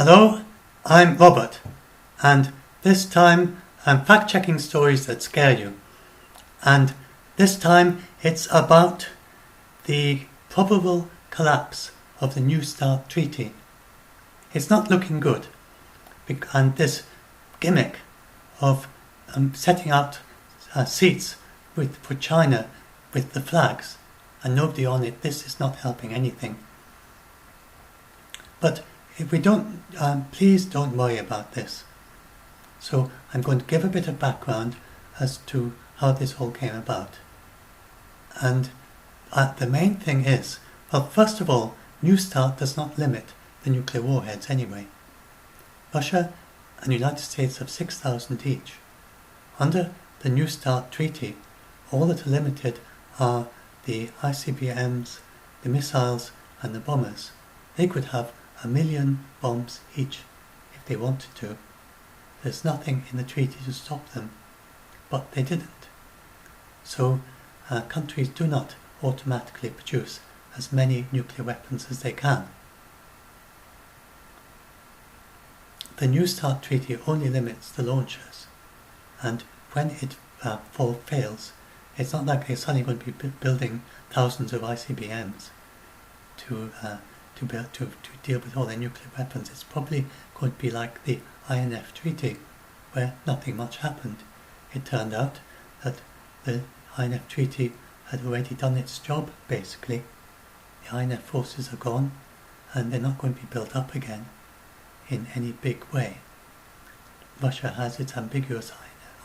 Hello, I'm Robert, and this time I'm fact-checking stories that scare you. And this time it's about the probable collapse of the New START treaty. It's not looking good, and this gimmick of setting out seats for China with the flags and nobody on it, this is not helping anything. But if we don't, please don't worry about this. So I'm going to give a bit of background as to how this all came about. And the main thing is, well, first of all, New START does not limit the nuclear warheads anyway. Russia and the United States have 6,000 each. Under the New START treaty, all that are limited are the ICBMs, the missiles and the bombers. They could have 1 million bombs each if they wanted to. There's nothing in the treaty to stop them, but they didn't. So countries do not automatically produce as many nuclear weapons as they can. The New START treaty only limits the launchers, and when it fails, it's not like they're suddenly going to be building thousands of ICBMs to deal with all their nuclear weapons. It's probably going to be like the INF treaty, where nothing much happened. It turned out that the INF treaty had already done its job, basically. The INF forces are gone, and they're not going to be built up again in any big way. Russia has its ambiguous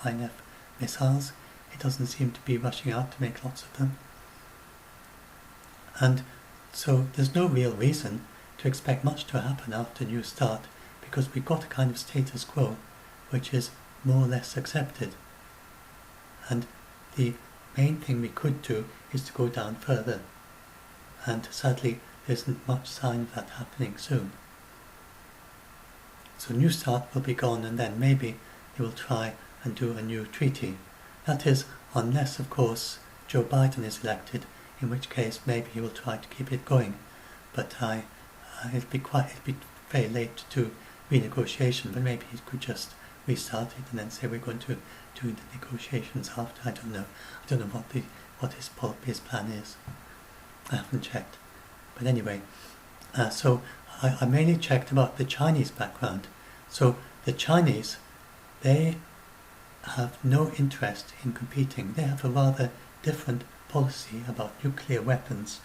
INF missiles. It doesn't seem to be rushing out to make lots of them. And so there's no real reason to expect much to happen after New START, because we've got a kind of status quo which is more or less accepted. And the main thing we could do is to go down further. And sadly, there isn't much sign of that happening soon. So New START will be gone, and then maybe they will try and do a new treaty. That is, unless, of course, Joe Biden is elected, in which case maybe he will try to keep it going. But it'd be very late to do renegotiation, but maybe he could just restart it and then say we're going to do the negotiations after. I don't know what his plan is. I haven't checked. But anyway, so I mainly checked about the Chinese background. So the Chinese, they have no interest in competing. They have a rather different policy about nuclear weapons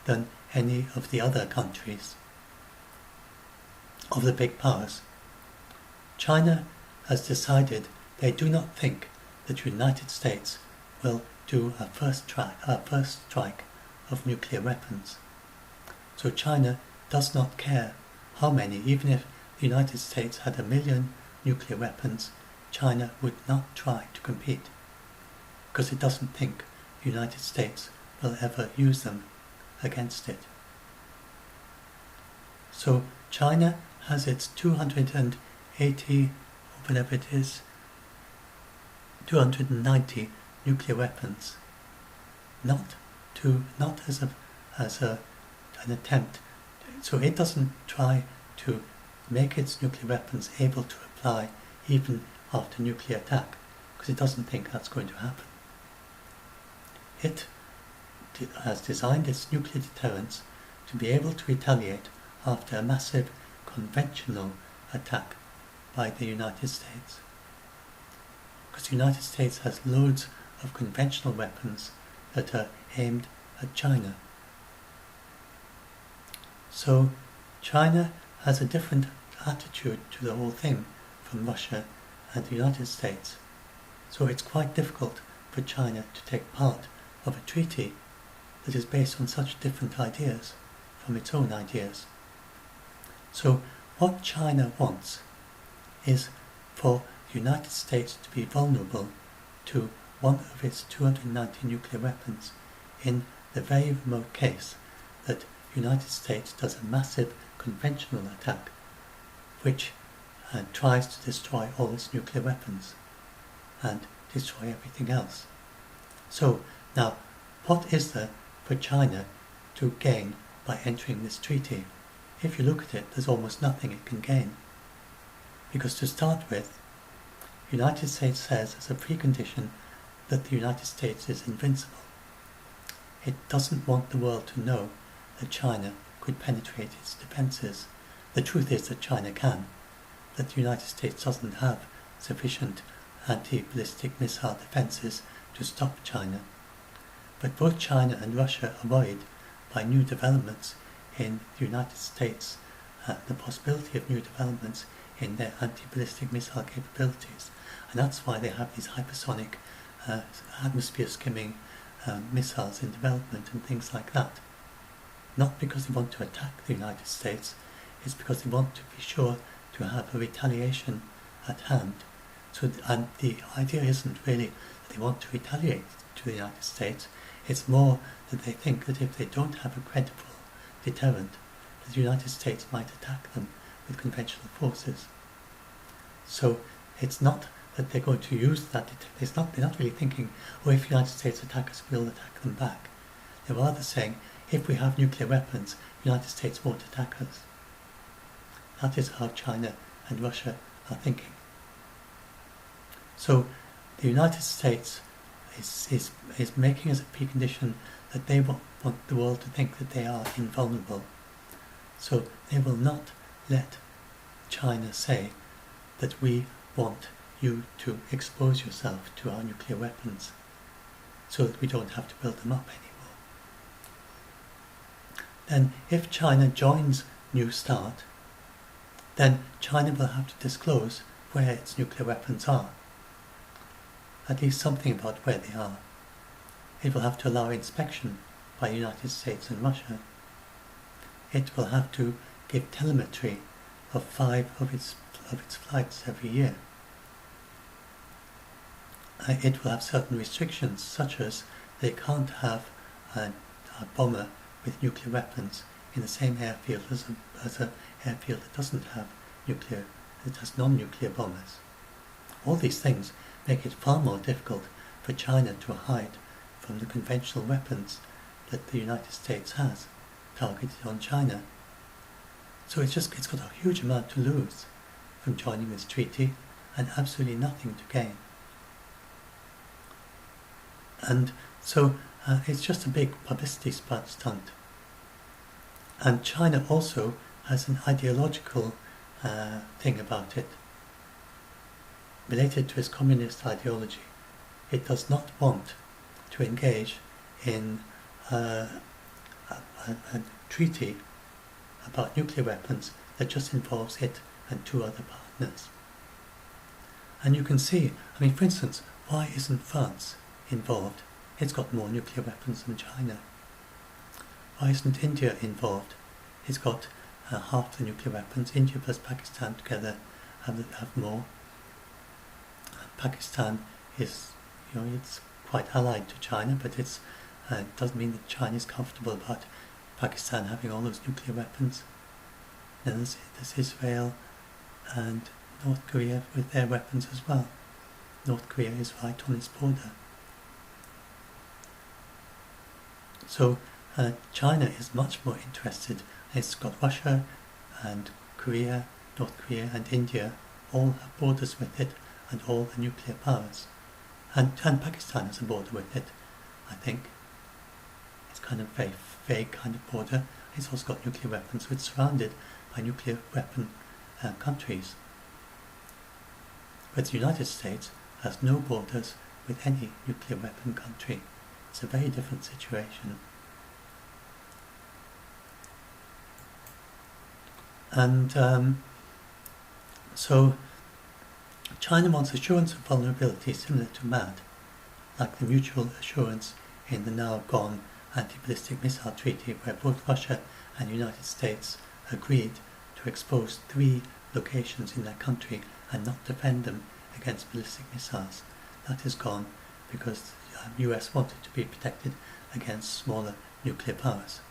than any of the other countries of the big powers. China has decided they do not think that the United States will do a first strike of nuclear weapons. So China does not care how many. Even if the United States had 1 million nuclear weapons, China would not try to compete, because it doesn't think the United States will ever use them against it. So China has its 280, whatever it is, 290 nuclear weapons, not as an attempt. So it doesn't try to make its nuclear weapons able to apply even after nuclear attack, because it doesn't think that's going to happen. It has designed its nuclear deterrence to be able to retaliate after a massive conventional attack by the United States. Because the United States has loads of conventional weapons that are aimed at China. So China has a different attitude to the whole thing from Russia and the United States. So it's quite difficult for China to take part of a treaty that is based on such different ideas from its own ideas. So what China wants is for the United States to be vulnerable to one of its 290 nuclear weapons in the very remote case that the United States does a massive conventional attack which tries to destroy all its nuclear weapons and destroy everything else. So now, what is there for China to gain by entering this treaty? if you look at it, there's almost nothing it can gain. Because to start with, the United States says as a precondition that the United States is invincible. It doesn't want the world to know that China could penetrate its defences. The truth is that China can, that the United States doesn't have sufficient anti-ballistic missile defences to stop China. But both China and Russia are worried by new developments in the United States, the possibility of new developments in their anti-ballistic missile capabilities. And that's why they have these hypersonic atmosphere skimming missiles in development and things like that. Not because they want to attack the United States, it's because they want to be sure to have a retaliation at hand. So, and the idea isn't really that they want to retaliate to the United States, it's more that they think that if they don't have a credible deterrent, that the United States might attack them with conventional forces. So it's not that they're going to use that, they're not really thinking, oh, if the United States attack us, we'll attack them back. They're rather saying, if we have nuclear weapons, the United States won't attack us. That is how China and Russia are thinking. So the United States is making as a precondition that they want the world to think that they are invulnerable. So they will not let China say that we want you to expose yourself to our nuclear weapons so that we don't have to build them up anymore. Then if China joins New START, then China will have to disclose where its nuclear weapons are. At least something about where they are. It will have to allow inspection by the United States and Russia. It will have to give telemetry of 5 of its flights every year. It will have certain restrictions, such as they can't have a bomber with nuclear weapons in the same airfield as an airfield that doesn't have nuclear, that has non-nuclear bombers. All these things make it far more difficult for China to hide from the conventional weapons that the United States has targeted on China. So it's got a huge amount to lose from joining this treaty and absolutely nothing to gain. And so it's just a big publicity stunt. And China also has an ideological thing about it, related to its communist ideology. It does not want to engage in a treaty about nuclear weapons that just involves it and 2 other partners. And you can see, I mean, for instance, why isn't France involved? It's got more nuclear weapons than China. Why isn't India involved? It's got half the nuclear weapons. India plus Pakistan together have more. Pakistan is, it's quite allied to China, but it doesn't mean that China is comfortable about Pakistan having all those nuclear weapons. Then there's Israel and North Korea with their weapons as well. North Korea is right on its border. So China is much more interested. It's got Russia and Korea, North Korea and India all have borders with it, and all the nuclear powers. And Pakistan has a border with it, I think. It's kind of very vague kind of border. It's also got nuclear weapons, so it's surrounded by nuclear weapon countries. But the United States has no borders with any nuclear weapon country. It's a very different situation. And so China wants assurance of vulnerability similar to MAD, like the mutual assurance in the now gone anti-ballistic missile treaty, where both Russia and the United States agreed to expose 3 locations in their country and not defend them against ballistic missiles. That is gone because the US wanted to be protected against smaller nuclear powers.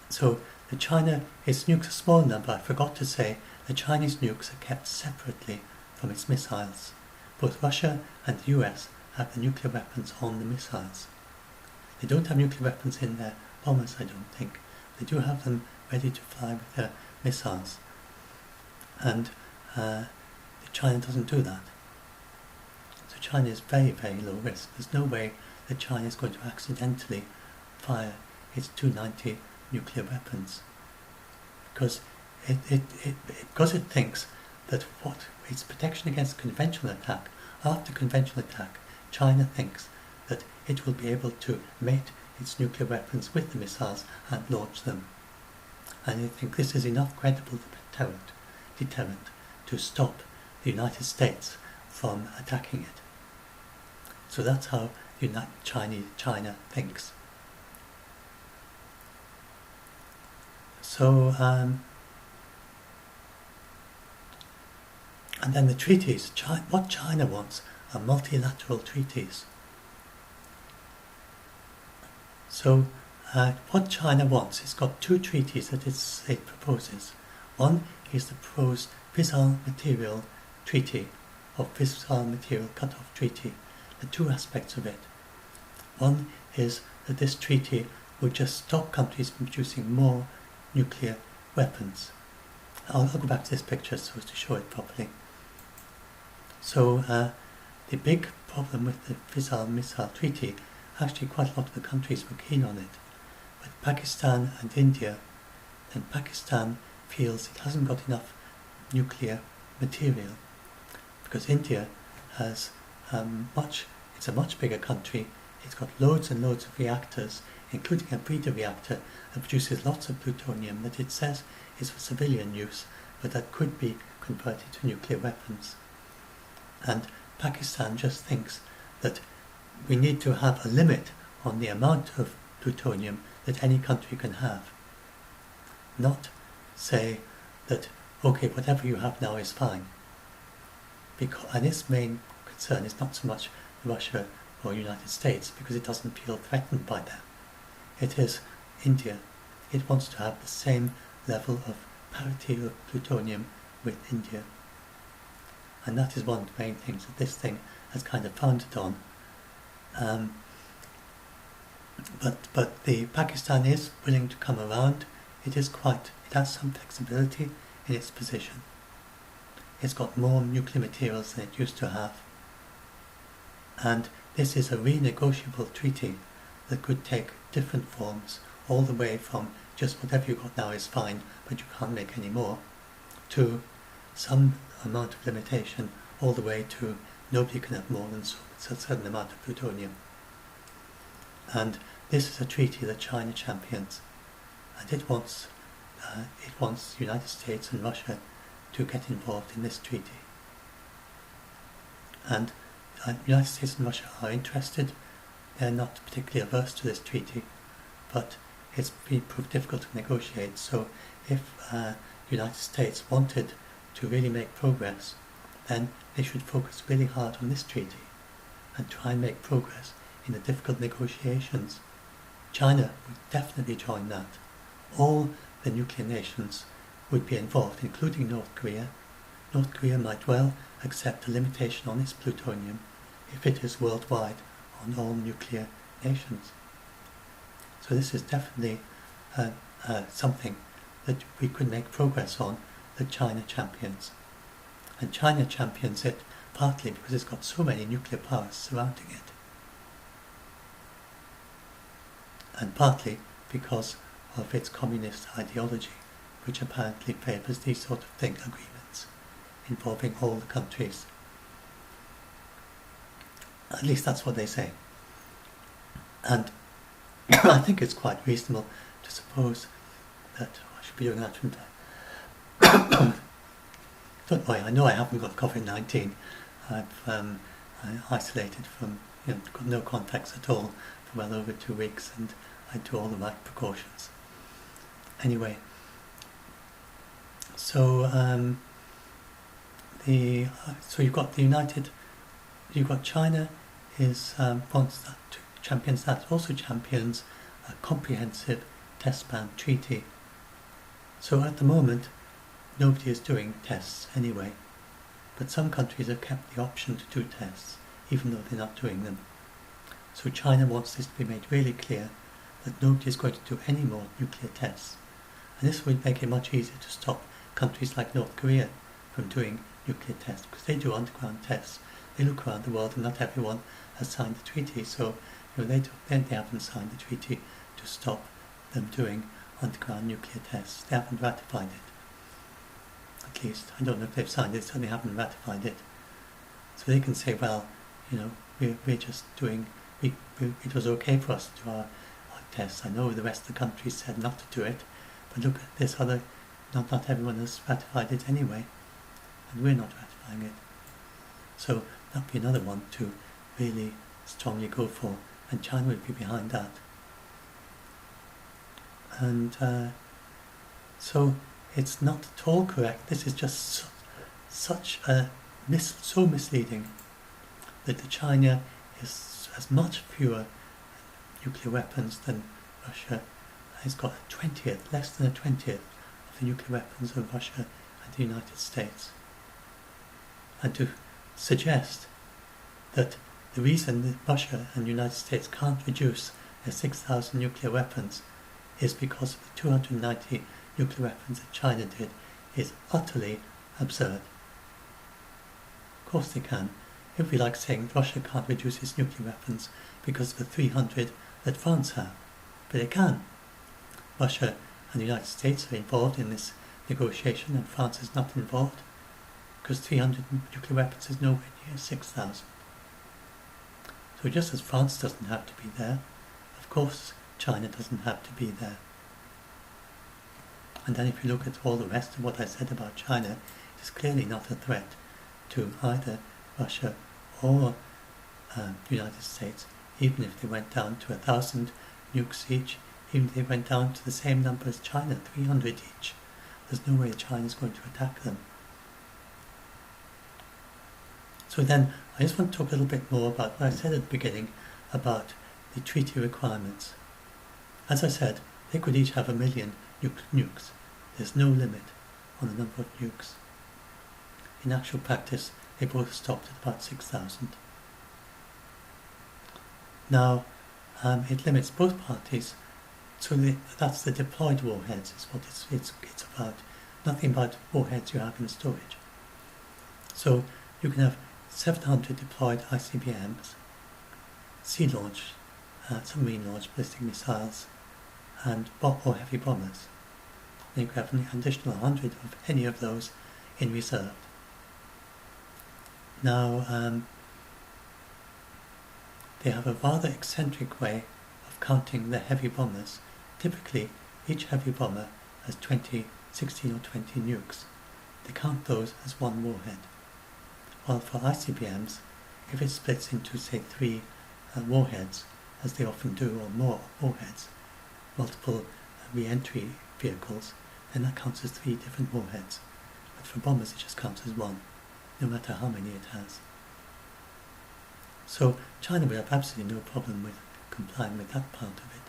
So the its nukes are small number. I forgot to say the Chinese nukes are kept separately from its missiles. Both Russia and the US have the nuclear weapons on the missiles. They don't have nuclear weapons in their bombers, I don't think. They do have them ready to fly with their missiles. And China doesn't do that. So China is very, very low risk. There's no way that China is going to accidentally fire its 290 nuclear weapons, because it thinks that what its protection against conventional attack, after conventional attack, China thinks that it will be able to mate its nuclear weapons with the missiles and launch them. And I think this is enough credible deterrent to stop the United States from attacking it. So that's how China thinks. So, and then the treaties. What China wants are multilateral treaties. So, what China wants, it's got two treaties that it proposes. One is the proposed fissile material treaty, or fissile material cut-off treaty. The two aspects of it. One is that this treaty would just stop countries from producing more nuclear weapons. I'll go back to this picture so as to show it properly. So the big problem with the fissile missile treaty, actually quite a lot of the countries were keen on it, but Pakistan and India, then Pakistan feels it hasn't got enough nuclear material, because India has it's a much bigger country. It's got loads and loads of reactors, including a breeder reactor that produces lots of plutonium that it says is for civilian use, but that could be converted to nuclear weapons. And Pakistan just thinks that we need to have a limit on the amount of plutonium that any country can have. Not say that, okay, whatever you have now is fine. And its main concern is not so much Russia or United States, because it doesn't feel threatened by them. It is India. It wants to have the same level of parity of plutonium with India. And that is one of the main things that this thing has kind of founded on. But the Pakistan is willing to come around. It has some flexibility in its position. It's got more nuclear materials than it used to have. And this is a renegotiable treaty that could take different forms, all the way from just whatever you got now is fine, but you can't make any more, to some amount of limitation, all the way to nobody can have more than a certain amount of plutonium. And this is a treaty that China champions, and it wants the United States and Russia to get involved in this treaty. And the United States and Russia are interested. They're not particularly averse to this treaty, but it's been proved difficult to negotiate. So if the United States wanted to really make progress, then they should focus really hard on this treaty and try and make progress in the difficult negotiations. China would definitely join that. All the nuclear nations would be involved, including North Korea. North Korea might well accept a limitation on its plutonium if it is worldwide on all nuclear nations. So this is definitely something that we could make progress on, that China champions. And China champions it partly because it's got so many nuclear powers surrounding it, and partly because of its communist ideology, which apparently favours these sort of agreements involving all the countries. At least that's what they say. And I think it's quite reasonable to suppose that I should be doing that from time. Don't worry, I know I haven't got COVID-19. I'm isolated from, got no contacts at all for well over 2 weeks, and I do all the right precautions. Anyway, so you've got China wants that, champions that, also champions a comprehensive test ban treaty. So at the moment, nobody is doing tests anyway, but some countries have kept the option to do tests, even though they're not doing them. So China wants this to be made really clear that nobody is going to do any more nuclear tests And this would make it much easier to stop countries like North Korea from doing nuclear tests, because they do underground tests. They look around the world and not everyone has signed the treaty, so they haven't signed the treaty to stop them doing underground nuclear tests. They haven't ratified it. At least, I don't know if they've signed it, so they haven't ratified it. So they can say, well, we're just doing, it was okay for us to do our tests. I know the rest of the countries said not to do it, but look at this other, not everyone has ratified it anyway, and we're not ratifying it. So that'd be another one to really strongly go for, and China would be behind that. And so it's not at all correct. This is just so misleading that China has much fewer nuclear weapons than Russia. It's got less than a 20th of the nuclear weapons of Russia and the United States. And to suggest that the reason that Russia and the United States can't reduce their 6,000 nuclear weapons is because of the 290 nuclear weapons that China did is utterly absurd. Of course they can. It would be like saying Russia can't reduce its nuclear weapons because of the 300 that France have. But they can. Russia and the United States are involved in this negotiation, and France is not involved, because 300 nuclear weapons is nowhere near 6,000. So just as France doesn't have to be there, of course China doesn't have to be there. And then if you look at all the rest of what I said about China, it is clearly not a threat to either Russia or the United States, even if they went down to 1,000 nukes each, even if they went down to the same number as China, 300 each. There's no way China is going to attack them. So then, I just want to talk a little bit more about what I said at the beginning about the treaty requirements. As I said, they could each have 1 million nukes. There's no limit on the number of nukes. In actual practice, they both stopped at about 6,000. Now, it limits both parties, so that's the deployed warheads is what it's about. Nothing about warheads you have in storage. So you can have 700 deployed ICBMs, sea launch, submarine launched ballistic missiles, and or heavy bombers. And you can have an additional 100 of any of those in reserve. Now, they have a rather eccentric way of counting the heavy bombers. Typically, each heavy bomber has 16 or 20 nukes. They count those as one warhead. While for ICBMs, if it splits into, say, 3 warheads, as they often do, or more warheads, multiple re-entry vehicles, then that counts as 3 different warheads. But for bombers, it just counts as one, no matter how many it has. So China would have absolutely no problem with complying with that part of it.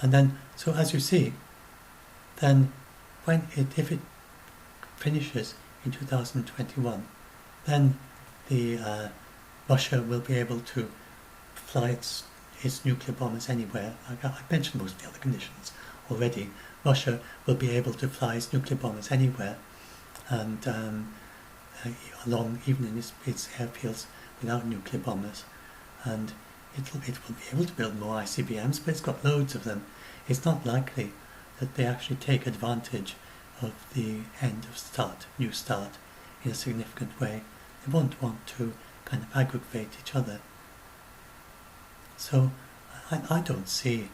And then, so as you see, then if it finishes in 2021, then Russia will be able to fly its nuclear bombers anywhere. Like I mentioned most of the other conditions already. Russia will be able to fly its nuclear bombers anywhere, and along even in its airfields without nuclear bombers, and it will be able to build more ICBMs, but it's got loads of them. It's not likely that they actually take advantage of the new start in a significant way. They won't want to kind of aggravate each other. So I don't see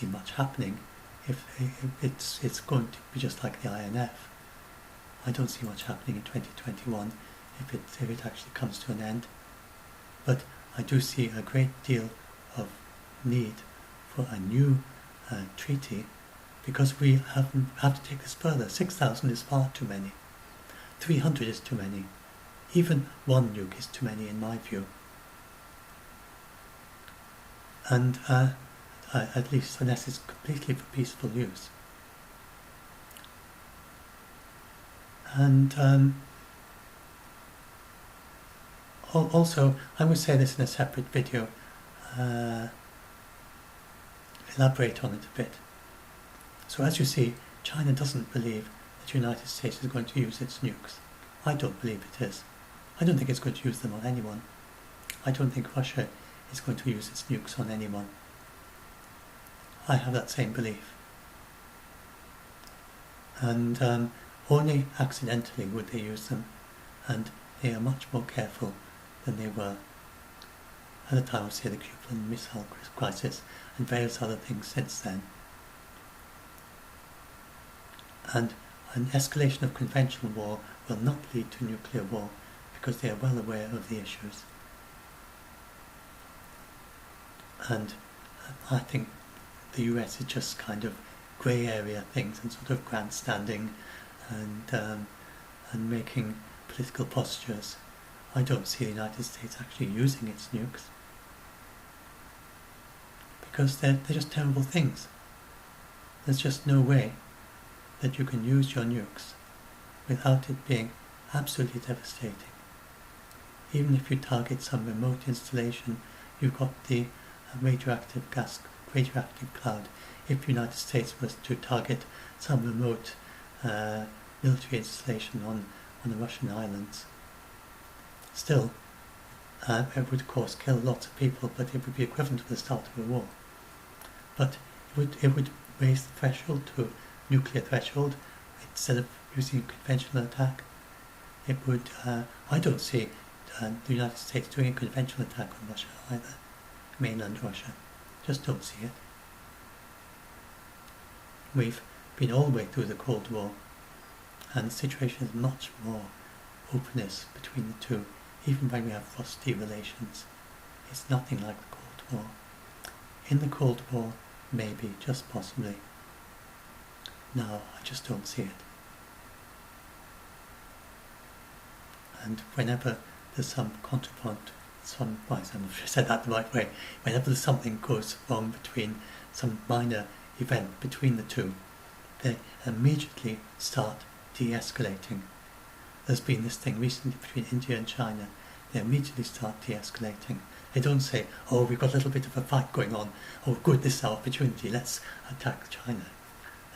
much happening if it's going to be just like the INF. I don't see much happening in 2021 if it actually comes to an end. But I do see a great deal of need for a new treaty, because we have to take this further. 6,000 is far too many. 300 is too many. Even one nuke is too many in my view. And at least unless it's completely for peaceful use. And also, I will say this in a separate video, elaborate on it a bit, So as you see, China doesn't believe that the United States is going to use its nukes. I don't believe it is. I don't think it's going to use them on anyone. I don't think Russia is going to use its nukes on anyone. I have that same belief. And only accidentally would they use them, and they are much more careful than they were at the time of, say, the Cuban Missile Crisis and various other things since then. And an escalation of conventional war will not lead to nuclear war because they are well aware of the issues. And I think the US is just kind of grey area things and sort of grandstanding and making political postures. I don't see the United States actually using its nukes because they're just terrible things. There's just no way that you can use your nukes without it being absolutely devastating. Even if you target some remote installation, you've got the radioactive cloud. If the United States was to target some remote military installation on the Russian islands, still, it would of course kill lots of people, but it would be equivalent to the start of a war. But it would raise the threshold to a nuclear threshold instead of using a conventional attack. It would. I don't see the United States doing a conventional attack on Russia either, mainland Russia. Just don't see it. We've been all the way through the Cold War, and the situation is much more openness between the two, even when we have frosty relations. It's nothing like the Cold War. In the Cold War, maybe, just possibly. Now, I just don't see it. And whenever there's some contrapunct, I'm not sure I said that the right way, whenever something goes wrong between some minor event between the two, they immediately start de-escalating. There's been this thing recently between India and China. They immediately start de-escalating. They don't say, oh, we've got a little bit of a fight going on, oh good, this is our opportunity, let's attack China.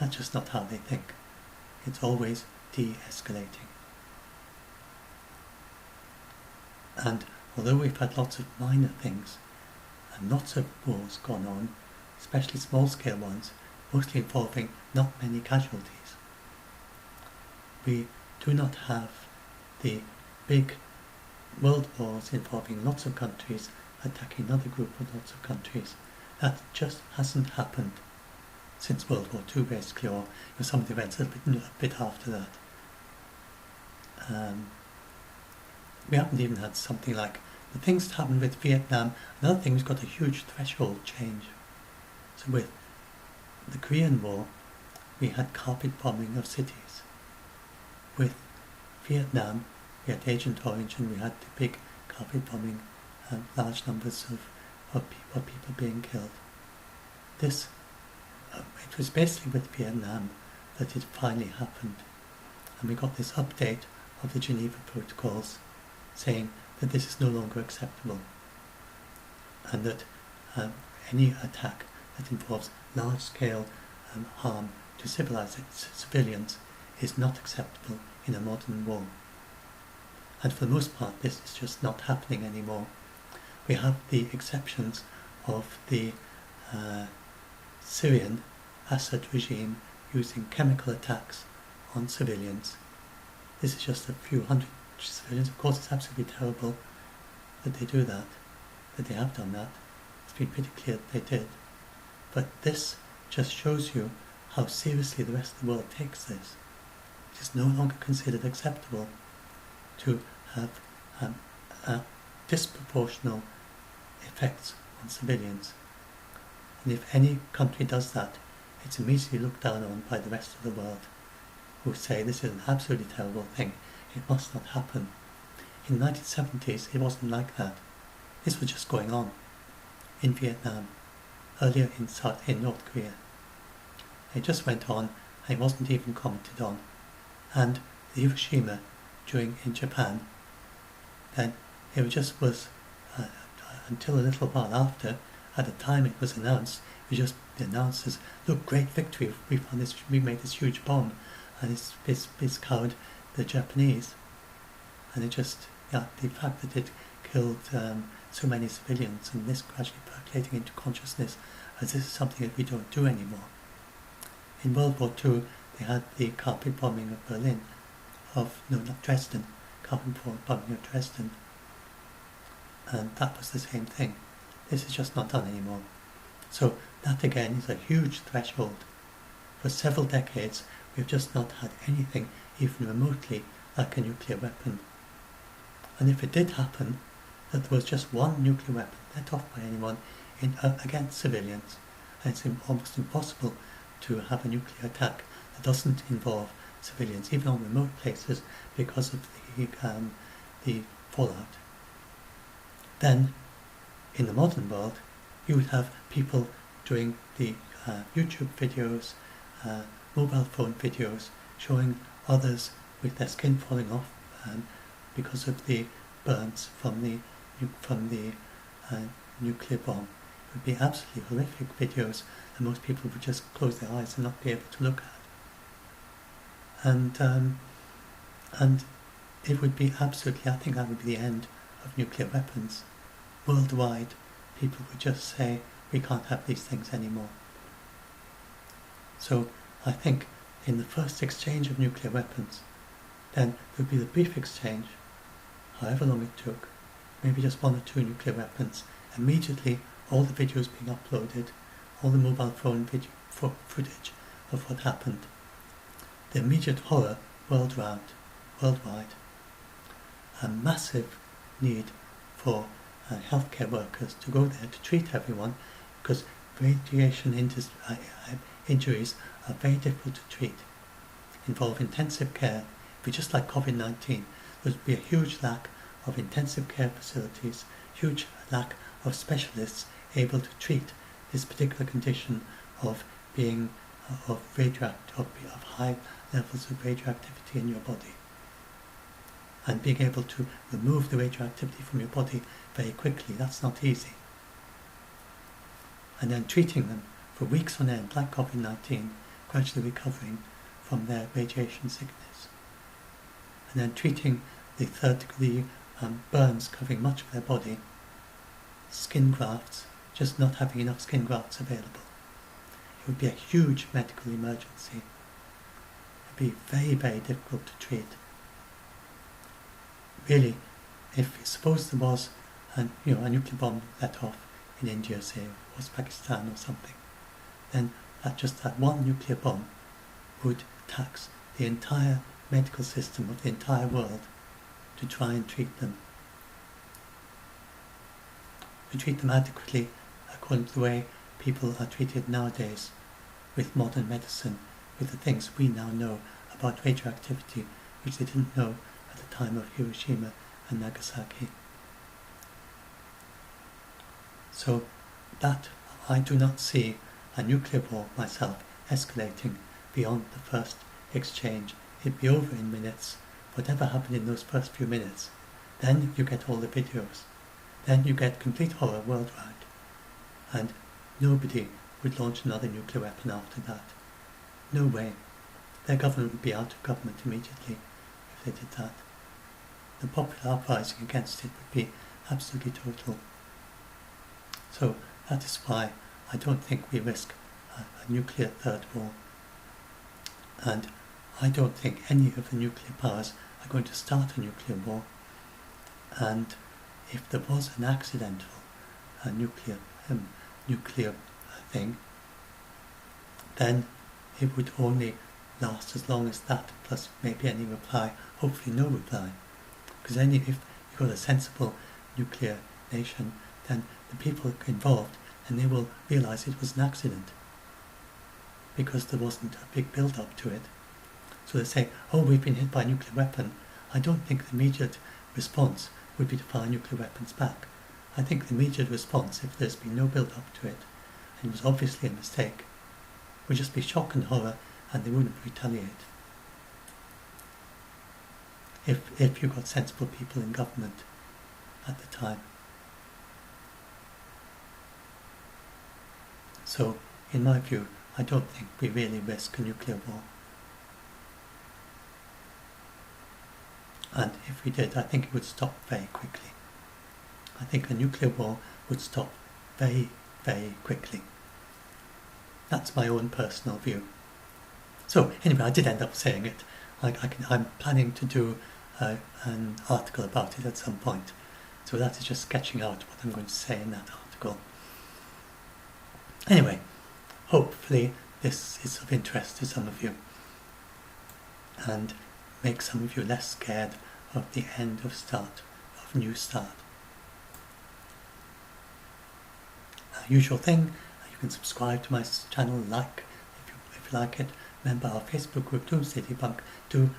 That's just not how they think. It's always de-escalating. And although we've had lots of minor things and lots of wars gone on, especially small-scale ones, mostly involving not many casualties, we do not have the big world wars involving lots of countries attacking another group of lots of countries. That just hasn't happened since World War II, basically, or some of the events a bit after that. We haven't even had something like the things that happened with Vietnam. Another thing, we've got a huge threshold change. So with the Korean War, we had carpet bombing of cities. With Vietnam, we had Agent Orange, and we had the big carpet bombing, large numbers of people being killed. This, it was basically with Vietnam that it finally happened, and we got this update of the Geneva Protocols saying that this is no longer acceptable, and that any attack that involves large-scale harm to civilians is not acceptable in a modern war. And for the most part, this is just not happening anymore. We have the exceptions of the Syrian Assad regime using chemical attacks on civilians. This is just a few hundred civilians. Of course, it's absolutely terrible that they do that, that they have done that. It's been pretty clear that they did. But this just shows you how seriously the rest of the world takes this. It is no longer considered acceptable to have disproportional effects on civilians. And if any country does that, it's immediately looked down on by the rest of the world, who say this is an absolutely terrible thing, it must not happen. In the 1970s, it wasn't like that. This was just going on in Vietnam, earlier in North Korea. It just went on, and it wasn't even commented on. And the Hiroshima in Japan, then it just was, until a little while after, at the time it was announced, it We just announced as, look, great victory, we made this huge bomb, and it's cowed the Japanese. And it just, the fact that it killed so many civilians, and this gradually percolating into consciousness as this is something that we don't do anymore. In World War II, they had the carpet bombing of Berlin, not Dresden, carpet bombing of Dresden, and that was the same thing. This is just not done anymore. So that again is a huge threshold. For several decades, we've just not had anything even remotely like a nuclear weapon. And if it did happen, that there was just one nuclear weapon let off by anyone against civilians, and it's almost impossible to have a nuclear attack that doesn't involve civilians, even on remote places, because of the fallout. Then, in the modern world, you would have people doing the YouTube videos, mobile phone videos, showing others with their skin falling off because of the burns from the nuclear bomb. It would be absolutely horrific videos, and most people would just close their eyes and not be able to look at. And it would be absolutely, I think that would be the end of nuclear weapons. Worldwide, people would just say, we can't have these things anymore. So I think in the first exchange of nuclear weapons, then there would be the brief exchange, however long it took, maybe just one or two nuclear weapons. Immediately, all the videos being uploaded, all the mobile phone footage of what happened. The immediate horror worldwide, a massive need for healthcare workers to go there to treat everyone, because radiation injuries are very difficult to treat, involve intensive care. If it's just like COVID-19, there would be a huge lack of intensive care facilities, huge lack of specialists able to treat this particular condition of being of high levels of radioactivity in your body, and being able to remove the radioactivity from your body very quickly. That's not easy. And then treating them for weeks on end, like COVID-19, gradually recovering from their radiation sickness. And then treating the third degree burns covering much of their body, skin grafts, just not having enough skin grafts available. It would be a huge medical emergency. It would be very, very difficult to treat. Really, if suppose there was a nuclear bomb let off in India, say, or was Pakistan or something, then that one nuclear bomb would tax the entire medical system of the entire world to try and treat them. To treat them adequately according to the way people are treated nowadays with modern medicine, with the things we now know about radioactivity, which they didn't know at the time of Hiroshima and Nagasaki. So that I do not see a nuclear war myself escalating beyond the first exchange. It'd be over in minutes. Whatever happened in those first few minutes, then you get all the videos. Then you get complete horror worldwide. And nobody would launch another nuclear weapon after that. No way. Their government would be out of government immediately if they did that. The popular uprising against it would be absolutely total. So that is why I don't think we risk a nuclear third war. And I don't think any of the nuclear powers are going to start a nuclear war. And if there was an accidental nuclear thing, then it would only last as long as that, plus maybe any reply, hopefully no reply. Because then if you've got a sensible nuclear nation, then the people involved, and they will realise it was an accident, because there wasn't a big build-up to it. So they say, oh, we've been hit by a nuclear weapon. I don't think the immediate response would be to fire nuclear weapons back. I think the immediate response, if there's been no build-up to it, and it was obviously a mistake, would just be shock and horror, and they wouldn't retaliate. If you got sensible people in government at the time. So, in my view, I don't think we really risk a nuclear war. And if we did, I think it would stop very quickly. I think a nuclear war would stop very, very quickly. That's my own personal view. So anyway, I did end up saying it. I'm planning to do an article about it at some point. So that is just sketching out what I'm going to say in that article. Anyway, hopefully this is of interest to some of you and make some of you less scared of the end of new start. Usual thing, you can subscribe to my channel, like if you like it, remember our Facebook group Doomsday Debunk, do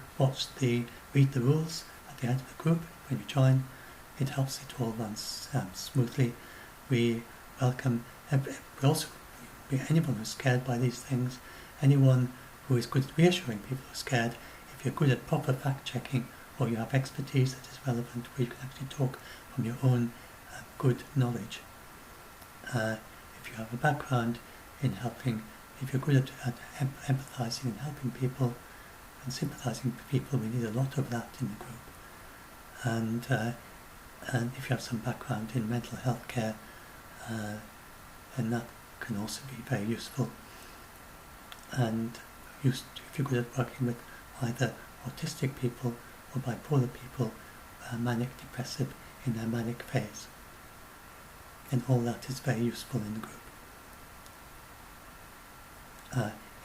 read the rules at the end of the group when you join. It helps it all run smoothly. We welcome anyone who's scared by these things, anyone who is good at reassuring people who are scared. If you're good at proper fact checking, or you have expertise that is relevant, where you can actually talk from your own good knowledge. If you have a background in helping, if you're good at empathizing and helping people and sympathizing with people, we need a lot of that in the group. And if you have some background in mental health care, then that can also be very useful. And if you're good at working with either autistic people or bipolar people, manic depressive in their manic phase, then all that is very useful in the group.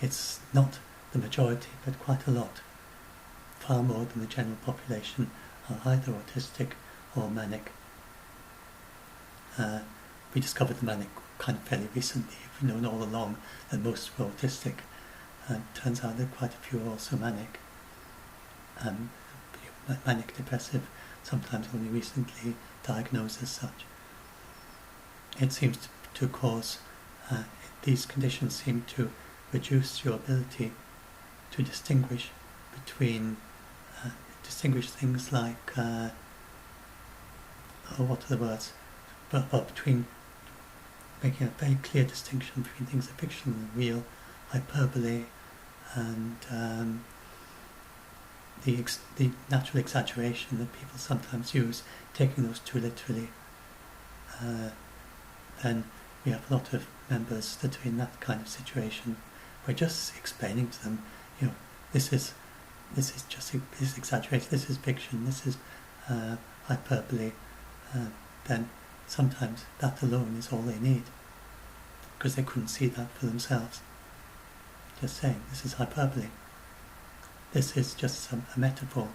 It's not the majority, but quite a lot, far more than the general population, are either autistic or manic. We discovered the manic kind of fairly recently. We've known all along that most were autistic, and it turns out that quite a few are also manic. Manic depressive, sometimes only recently diagnosed as such. It seems to cause, these conditions seem to reduce your ability to distinguish things like, what are the words? Between making a very clear distinction between things that are fictional and real, hyperbole, and the natural exaggeration that people sometimes use, taking those too literally. Then we have a lot of members that are in that kind of situation. We're just explaining to them, this is exaggerated, this is fiction, this is hyperbole. Then sometimes that alone is all they need, because they couldn't see that for themselves. Just saying, this is hyperbole. This is just a metaphor.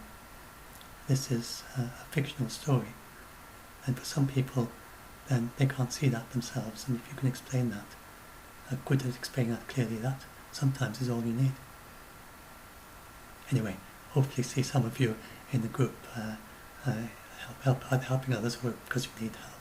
This is a fictional story. And for some people, then they can't see that themselves. And if you can explain that, good at explaining that clearly, that sometimes is all you need. Anyway, hopefully see some of you in the group helping others because you need help.